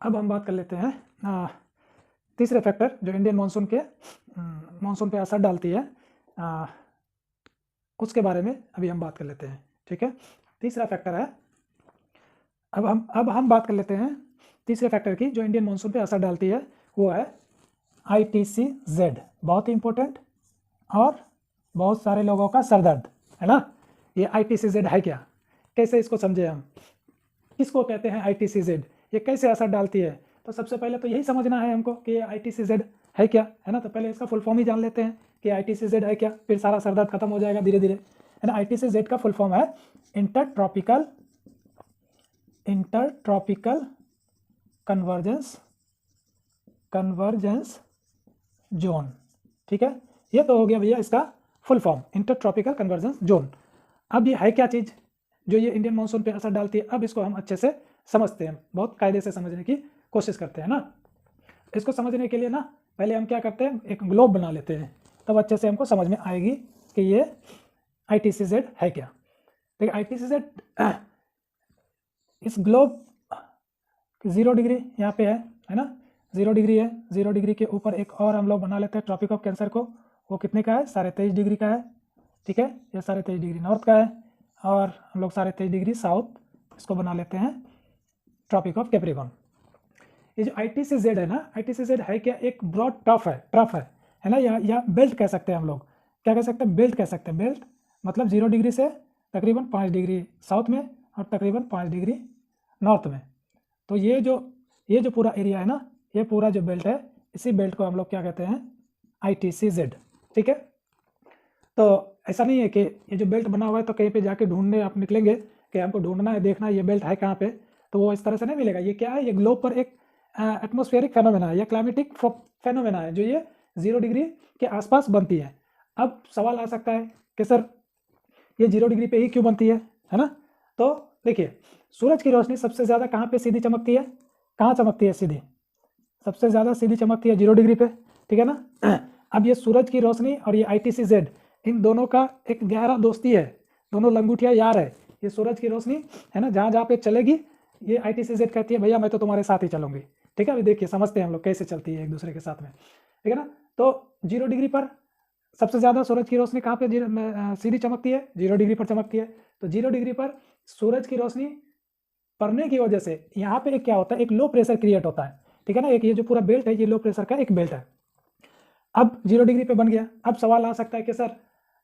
अब हम बात कर लेते हैं तीसरे फैक्टर जो इंडियन मानसून पे असर डालती है, उसके बारे में अभी हम बात कर लेते हैं। ठीक है, तीसरा फैक्टर है, अब हम बात कर लेते हैं तीसरे फैक्टर की जो इंडियन मानसून पे असर डालती है, वो है ITCZ। बहुत ही इंपॉर्टेंट और बहुत सारे लोगों का सरदर्द है ना। ये ITCZ है क्या, कैसे इसको समझे हम, किसको कहते हैं ITCZ, ये कैसे असर डालती है। तो सबसे पहले तो यही समझना है हमको कि ये ITCZ है क्या, है ना। तो पहले इसका फुल फॉर्म ही जान लेते हैं कि ITCZ है क्या, फिर सारा सरदर्द खत्म हो जाएगा धीरे धीरे, है ना। ITCZ का फुल फॉर्म है इंटरट्रॉपिकल कन्वर्जेंस जोन। ठीक है, ये तो हो गया भैया इसका full form, intertropical convergence zone. अब ये है क्या चीज़ जो ये इंडियन मानसून पे असर डालती है, अब इसको हम अच्छे से समझते हैं, बहुत कायदे से समझने की कोशिश करते हैं ना। इसको समझने के लिए ना पहले हम क्या करते हैं, एक ग्लोब बना लेते हैं, तब अच्छे से हमको समझ में आएगी कि ये ITCZ है क्या। देखिए ITCZ, इस ग्लोब 0 डिग्री यहाँ पे है ना, 0 डिग्री है, 0 डिग्री के ऊपर एक और हम लोग बना लेते हैं ट्रॉपिक ऑफ कैंसर को, वो कितने का है, 23.5 डिग्री का है। ठीक है, ये 23.5 डिग्री नॉर्थ का है, और हम लोग 23.5 डिग्री साउथ इसको बना लेते हैं ट्रॉपिक ऑफ कैप्रिकॉर्न। ये जो ITCZ है ना, ITCZ है क्या, एक ब्रॉड ट्रफ है ना, या बेल्ट कह सकते हैं हम लोग, क्या कह सकते हैं, बेल्ट कह सकते हैं। बेल्ट मतलब 0 डिग्री से तकरीबन 5 डिग्री साउथ में और तकरीबन 5 डिग्री नॉर्थ में। तो ये जो पूरा एरिया है ना, ये पूरा जो बेल्ट है, इसी बेल्ट को हम लोग क्या कहते हैं, ITCZ। ठीक है, तो ऐसा नहीं है कि ये जो बेल्ट बना हुआ है तो कहीं पे जाके ढूंढने आप निकलेंगे कि हमको ढूंढना है, देखना है ये बेल्ट है कहाँ पे, तो वो इस तरह से नहीं मिलेगा। ये क्या है, ये ग्लोब पर एक एटमॉस्फेरिक फेनोमेना है या क्लाइमेटिक फेनोमेना है जो ये 0 डिग्री के आसपास बनती है। अब सवाल आ सकता है कि सर ये 0 डिग्री पे ही क्यों बनती है ना। तो देखिए, सूरज की रोशनी सबसे ज़्यादा कहाँ पे सीधी चमकती है, कहाँ चमकती है सीधी, सबसे ज़्यादा सीधी चमकती है 0 डिग्री पे। ठीक है ना। अब ये सूरज की रोशनी और ये ITCZ, इन दोनों का एक गहरा दोस्ती है, दोनों लंगूटिया यार है। ये सूरज की रोशनी है ना, जहाँ जहाँ पे चलेगी ये ITCZ कहती है भैया मैं तो तुम्हारे साथ ही चलूंगी। ठीक है, अभी देखिए समझते हैं हम लोग कैसे चलती है एक दूसरे के साथ में। ठीक है ना, तो 0 डिग्री पर सबसे ज़्यादा सूरज की रोशनी कहाँ पे सीधी चमकती है, 0 डिग्री पर चमकती है। तो 0 डिग्री पर सूरज की रोशनी पड़ने की वजह से यहाँ पे एक क्या होता है, एक लो प्रेशर क्रिएट होता है। ठीक है ना, एक ये जो पूरा बेल्ट है ये लो प्रेशर का एक बेल्ट है। अब 0 डिग्री पे बन गया, अब सवाल आ सकता है कि सर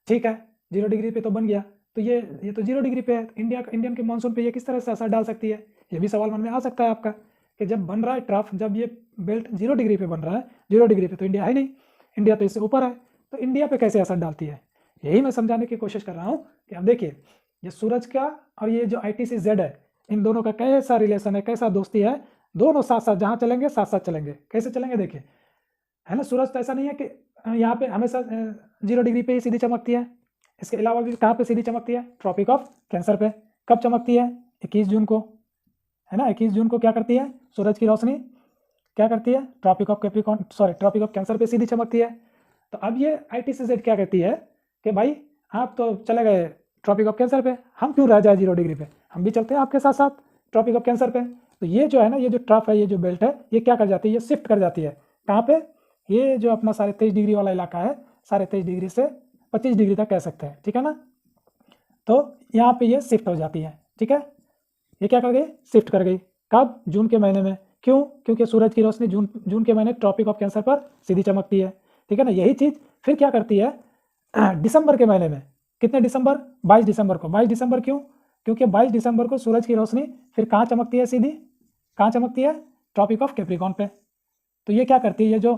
ठीक है 0 डिग्री पे तो बन गया, तो ये तो 0 डिग्री पे है, इंडियन के मानसून पे ये किस तरह से असर डाल सकती है, ये भी सवाल मन में आ सकता है आपका कि जब बन रहा है ट्रफ, जब ये बेल्ट 0 डिग्री पे बन रहा है, 0 डिग्री पे तो इंडिया है नहीं, इंडिया तो इससे ऊपर है, तो इंडिया पे कैसे असर डालती है, यही मैं समझाने की कोशिश कर रहा हूँ। कि अब देखिए ये सूरज का और ये जो ITCZ है, इन दोनों का कैसा रिलेशन है, कैसा दोस्ती है, दोनों साथ साथ जहाँ चलेंगे साथ साथ चलेंगे। कैसे चलेंगे देखिए, है ना, सूरज तो ऐसा नहीं है कि यहाँ पे हमेशा 0 डिग्री पे ही सीधी चमकती है, इसके अलावा भी कहाँ पे सीधी चमकती है, ट्रॉपिक ऑफ कैंसर पे। कब चमकती है, 21 जून को, है ना। 21 जून को क्या करती है, सूरज की रोशनी क्या करती है, ट्रॉपिक ऑफ कैंसर पे सीधी चमकती है। तो अब ये ITCZ क्या कहती है कि भाई आप तो चले गए ट्रॉपिक ऑफ कैंसर पे, हम क्यों रह जाए 0 डिग्री पे, हम भी चलते हैं आपके साथ साथ ट्रॉपिक ऑफ कैंसर पे। तो ये जो है ना, ये जो ट्रफ है, ये जो बेल्ट है, ये क्या कर जाती है, ये शिफ्ट कर जाती है कहाँ पे, ये जो अपना 23.5 डिग्री वाला इलाका है, 23.5 डिग्री से 25 डिग्री तक कह सकते हैं। ठीक है ना, तो यहाँ पे ये शिफ्ट हो जाती है। ठीक है, ये क्या कर गई, शिफ्ट कर गई, कब, जून के महीने में। क्यों, क्योंकि सूरज की रोशनी जून के महीने ट्रॉपिक ऑफ कैंसर पर सीधी चमकती है। ठीक है ना, यही चीज़ फिर क्या करती है दिसंबर के महीने में, कितने दिसंबर, 22 दिसंबर को। 22 दिसंबर क्यों, क्योंकि 22 दिसंबर को सूरज की रोशनी फिर कहाँ चमकती है सीधी, कहाँ चमकती है, ट्रॉपिक ऑफ कैप्रिकॉर्न पे। तो ये क्या करती है, ये जो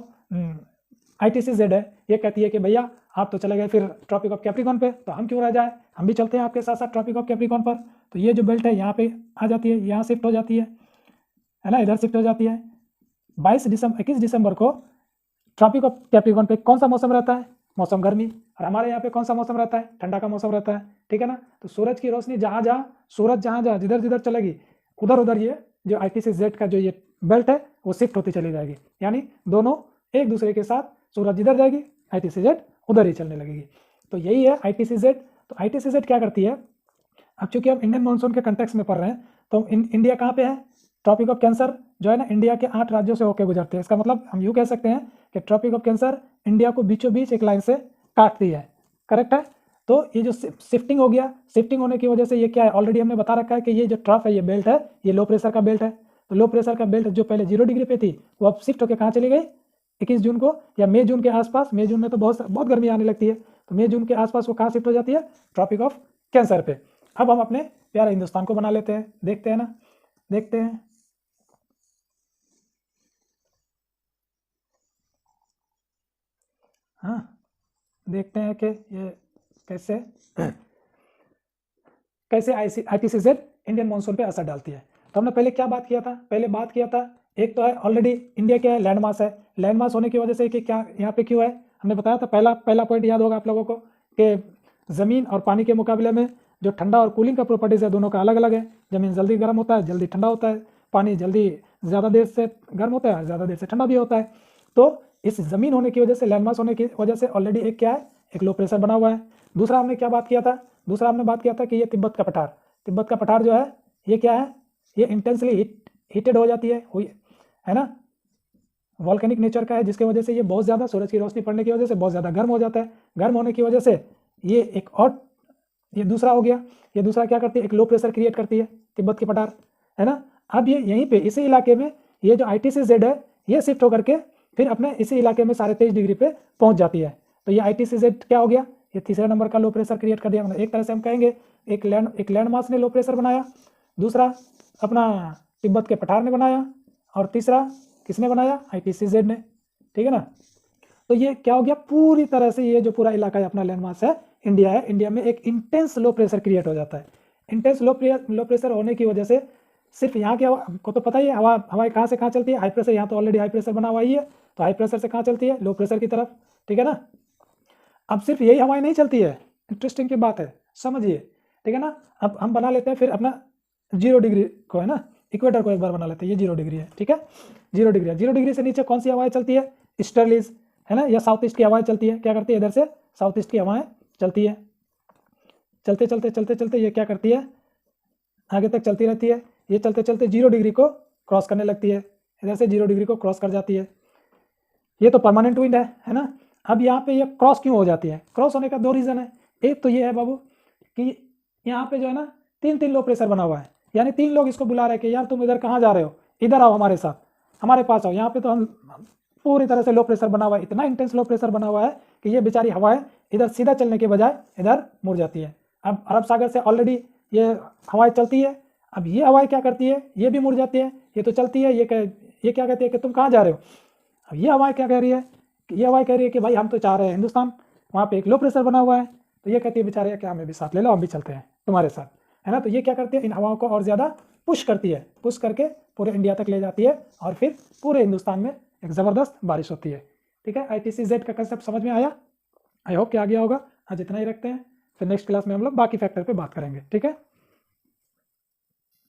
ITCZ है, ये कहती है कि भैया आप तो चले गए फिर ट्रॉपिक ऑफ कैप्रिकॉर्न पे, तो हम क्यों रह जाए, हम भी चलते हैं आपके साथ साथ ट्रॉपिक ऑफ कैप्रिकॉर्न पर। तो ये जो बेल्ट है यहाँ पे आ जाती है, यहाँ शिफ्ट हो जाती है ना, इधर शिफ्ट हो जाती है। 21 दिसंबर को ट्रॉपिक ऑफ कैप्रिकॉर्न पे कौन सा मौसम रहता है, मौसम गर्मी, और हमारे यहाँ पे कौन सा मौसम रहता है, ठंडा का मौसम रहता है। ठीक है ना, तो सूरज की रोशनी सूरज जहाँ जहाँ जिधर जिधर चलेगी, उधर उधर ये जो ITCZ का जो ये बेल्ट है वो शिफ्ट होती चली जाएगी, यानी दोनों एक दूसरे के साथ, सूरज जिधर जाएगी ITCZ उधर ही चलने लगेगी। तो यही है ITCZ। तो ITCZ क्या करती है, अब चूंकि हम इंडियन मानसून के कंटेक्स में पढ़ रहे हैं, तो इंडिया कहाँ पे है, ट्रॉपिक ऑफ कैंसर जो है ना इंडिया के 8 राज्यों से होकर गुजरते हैं। इसका मतलब हम यूँ कह सकते हैं कि ट्रॉपिक ऑफ कैंसर इंडिया को बीचों बीच एक लाइन से काटती है। करेक्ट है। तो ये जो शिफ्टिंग हो गया, शिफ्टिंग होने की वजह से ये क्या है, ऑलरेडी हमने बता रखा है कि ये जो ट्रफ है, ये बेल्ट है, ये लो प्रेशर का बेल्ट है। तो लो प्रेशर का बेल्ट जो पहले 0 डिग्री पे थी वो अब शिफ्ट होकर कहाँ चली गई, 21 जून को या मई जून के आसपास। मई जून में तो बहुत गर्मी आने लगती है, तो मई जून के आसपास वो कहाँ शिफ्ट हो जाती है, ट्रॉपिक ऑफ कैंसर पे। अब हम अपने प्यारे हिंदुस्तान को बना लेते हैं, देखते हैं ना, देखते हैं। हाँ, देखते हैं कि ये कैसे कैसे IPCZ इंडियन मानसून पे असर डालती है। तो हमने पहले क्या बात किया था, पहले बात किया था एक तो है ऑलरेडी इंडिया क्या है, लैंड मास है। लैंड मास होने की वजह से कि क्या यहाँ पे क्यों है, हमने बताया था। पहला पॉइंट याद होगा आप लोगों को कि ज़मीन और पानी के मुकाबले में जो ठंडा और कूलिंग का प्रॉपर्टीज़ है दोनों का अलग अलग है। ज़मीन जल्दी गर्म होता है, जल्दी ठंडा होता है। पानी जल्दी ज़्यादा देर से गर्म होता है, ज़्यादा देर से ठंडा भी होता है। तो इस ज़मीन होने की वजह से, लैंड मास होने की वजह से ऑलरेडी एक क्या है, एक लो प्रेशर बना हुआ है। दूसरा हमने क्या बात किया था, दूसरा हमने बात किया था कि ये तिब्बत का पठार जो है ये क्या है, ये इंटेंसली हीटेड हो जाती है ना, वॉल्केनिक नेचर का है, जिसकी वजह से ये बहुत ज़्यादा सूरज की रोशनी पड़ने की वजह से बहुत ज़्यादा गर्म हो जाता है। गर्म होने की वजह से ये एक और ये दूसरा हो गया। ये दूसरा क्या करती है, एक लो प्रेशर क्रिएट करती है तिब्बत की पठार, है ना। अब ये यहीं पे इसी इलाके में ये जो ITCZ है ये शिफ्ट होकर के फिर अपने इसी इलाके में 23.5 डिग्री पे पहुंच जाती है। तो ये ITCZ क्या हो गया, ये तीसरे नंबर का लो प्रेशर क्रिएट कर दिया। मतलब एक तरह से हम कहेंगे एक लैंड मास ने लो प्रेशर बनाया, दूसरा अपना तिब्बत के पठार ने बनाया, और तीसरा किसने बनाया, IPCZ ने। ठीक है ना। तो ये क्या हो गया, पूरी तरह से ये जो पूरा इलाका है अपना लैंड मास है, इंडिया है, इंडिया में एक इंटेंस लो प्रेशर क्रिएट हो जाता है। इंटेंस लो प्रेशर होने की वजह से सिर्फ यहाँ के को तो पता ही है, हवाएं कहाँ से कहाँ चलती है। हाई प्रेशर यहाँ तो ऑलरेडी हाई प्रेशर बना हुआ ही है, तो हाई प्रेशर से कहाँ चलती है, लो प्रेशर की तरफ। ठीक है ना। अब सिर्फ यही हवाएं नहीं चलती है, इंटरेस्टिंग की बात है, समझिए। ठीक है ना। अब हम बना लेते हैं फिर अपना 0 डिग्री को, है ना, इक्वेटर को एक बार बना लेते हैं। ये 0 डिग्री है, ठीक है, 0 डिग्री है। 0 डिग्री से नीचे कौन सी हवाएं चलती है, ईस्टर्लीज, है ना, या साउथ ईस्ट की हवाएं चलती है। क्या करती है, इधर से साउथ ईस्ट की हवाएं चलती है। चलते चलते चलते चलते ये क्या करती है, आगे तक चलती रहती है। ये चलते चलते 0 डिग्री को क्रॉस करने लगती है, इधर से 0 डिग्री को क्रॉस कर जाती है। ये तो परमानेंट विंड है ना। अब यहाँ पे ये क्रॉस क्यों हो जाती है, क्रॉस होने का 2 रीज़न है। एक तो ये है बाबू कि यहाँ पे जो है ना 3 लो प्रेशर बना हुआ है, यानी 3 लोग इसको बुला रहे हैं कि यार तुम इधर कहाँ जा रहे हो, इधर आओ हमारे साथ, हमारे पास आओ। यहाँ पे तो हम पूरी तरह से लो प्रेशर बना हुआ है, इतना इंटेंस लो प्रेशर बना हुआ है कि ये बेचारी हवाएं इधर सीधा चलने के बजाय इधर मुड़ जाती है। अब अरब सागर से ऑलरेडी ये हवाएं चलती है, अब ये हवाएं क्या करती है, ये भी मुड़ जाती है। ये तो चलती है, ये क्या कहती है कि तुम कहाँ जा रहे हो। अब ये हवाएं क्या कह रही है, ये हवाएं कह रही है कि भाई हम तो चाह रहे हैं हिंदुस्तान, वहाँ पे एक लो प्रेशर बना हुआ है। तो ये कहती है बेचारे क्या हमें भी साथ ले लो, हम भी चलते हैं तुम्हारे साथ, है ना। तो ये क्या करती है, इन हवाओं को और ज़्यादा पुश करती है, पुश करके पूरे इंडिया तक ले जाती है, और फिर पूरे हिंदुस्तान में एक ज़बरदस्त बारिश होती है। ठीक है, IPCZ का कंसेप्ट समझ में आया, आई होप कि आ गया होगा। आज इतना ही रखते हैं, फिर नेक्स्ट क्लास में हम लोग बाकी फैक्टर पे बात करेंगे। ठीक है।